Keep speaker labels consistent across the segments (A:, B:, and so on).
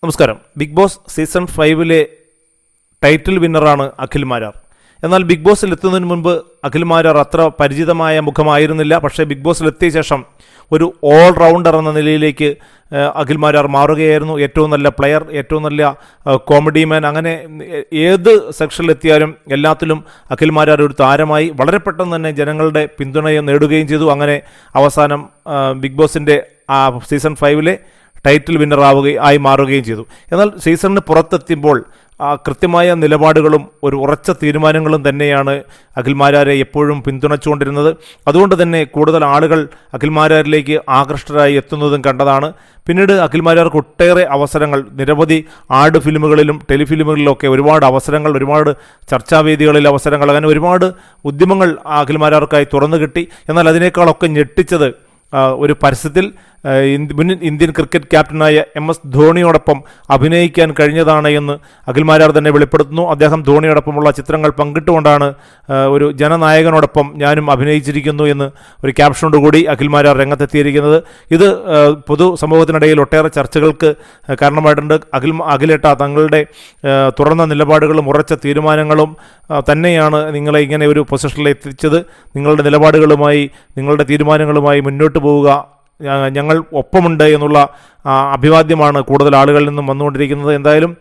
A: നമസ്കാരം. Big boss season 5 title വിന്നറാണ് അഖിൽ മാരാർ. എന്നാൽ ബിഗ് ബോസിൽ എത്തുന്നതിന് മുൻപ് അഖിൽ മാരാർ അത്ര പരിചിതമായ മുഖമായിരുന്നില്ല. പക്ഷേ ബിഗ് ബോസിൽ എത്തിയ ശേഷം ഒരു ഓൾ റൗണ്ടർ എന്ന നിലയിലേക്ക് അഖിൽ മാരാർ മാറുകയായിരുന്നു. ഏറ്റവും നല്ല പ്ലെയർ, ഏറ്റവും നല്ല കോമഡിമാൻ, അങ്ങനെ ഏത് സെക്ഷനിലെത്തിയാലും എല്ലാത്തിലും അഖിൽ മാരാർ ഒരു താരമായി വളരെ പെട്ടെന്ന് തന്നെ ജനങ്ങളുടെ പിന്തുണയെ നേടുകയും ചെയ്തു. അങ്ങനെ അവസാനം ബിഗ് ബോസിൻ്റെ സീസൺ 5 ടൈറ്റിൽ വിന്നറായി മാറുകയും ചെയ്തു. എന്നാൽ സീസണിന് പുറത്തെത്തുമ്പോൾ കൃത്യമായ നിലപാടുകളും ഒരു ഉറച്ച തീരുമാനങ്ങളും തന്നെയാണ് അഖിൽ മാരാരെ എപ്പോഴും പിന്തുണച്ചുകൊണ്ടിരുന്നത്. അതുകൊണ്ട് തന്നെ കൂടുതൽ ആളുകൾ അഖിൽ മാരാരിലേക്ക് ആകൃഷ്ടരായി എത്തുന്നതും കണ്ടതാണ്. പിന്നീട് അഖിൽ മാരാർക്ക് ഒട്ടേറെ അവസരങ്ങൾ, നിരവധി ആഡ് ഫിലിമുകളിലും ടെലിഫിലിമുകളിലൊക്കെ ഒരുപാട് അവസരങ്ങൾ, ഒരുപാട് ചർച്ചാവേദികളിൽ അവസരങ്ങൾ, അങ്ങനെ ഒരുപാട് ഉദ്യമങ്ങൾ അഖിൽ മാരാർക്കായി തുറന്നു കിട്ടി. എന്നാൽ അതിനേക്കാളൊക്കെ ഞെട്ടിച്ചത് ഒരു പരസ്യത്തിൽ മുൻ ഇന്ത്യൻ ക്രിക്കറ്റ് ക്യാപ്റ്റനായ MS ധോണിയോടൊപ്പം അഭിനയിക്കാൻ കഴിഞ്ഞതാണ് എന്ന് അഖിൽ മാരാർ തന്നെ വെളിപ്പെടുത്തുന്നു. അദ്ദേഹം ധോണിയോടൊപ്പമുള്ള ചിത്രങ്ങൾ പങ്കിട്ടുകൊണ്ടാണ് ഒരു ജനനായകനോടൊപ്പം ഞാനും അഭിനയിച്ചിരിക്കുന്നു എന്ന് ഒരു ക്യാപ്ഷനോടുകൂടി അഖിൽ മാരാർ രംഗത്തെത്തിയിരിക്കുന്നത്. ഇത് പൊതു സമൂഹത്തിനിടയിൽ ഒട്ടേറെ ചർച്ചകൾക്ക് കാരണമായിട്ടുണ്ട്. അഖിലേട്ട തങ്ങളുടെ തുറന്ന നിലപാടുകളും ഉറച്ച തീരുമാനങ്ങളും തന്നെയാണ് നിങ്ങളെ ഇങ്ങനെ ഒരു പൊസിഷനിൽ എത്തിച്ചത്. നിങ്ങളുടെ നിലപാടുകളുമായി, നിങ്ങളുടെ തീരുമാനങ്ങളുമായി മുന്നോട്ട് പോവുക, ഞങ്ങൾ ഒപ്പമുണ്ട് എന്നുള്ള അഭിവാദ്യമാണ് കൂടുതൽ ആളുകളിൽ നിന്നും വന്നുകൊണ്ടിരിക്കുന്നത്. എന്തായാലും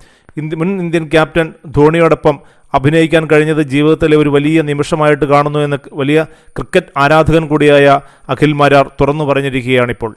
A: മുൻ ഇന്ത്യൻ ക്യാപ്റ്റൻ ധോണിയോടൊപ്പം അഭിനയിക്കാൻ കഴിഞ്ഞത് ജീവിതത്തിലെ ഒരു വലിയ നിമിഷമായിട്ട് കാണുന്നു എന്ന് വലിയ ക്രിക്കറ്റ് ആരാധകൻ കൂടിയായ അഖിൽ മാരാർ തുറന്നു പറഞ്ഞിരിക്കുകയാണിപ്പോൾ.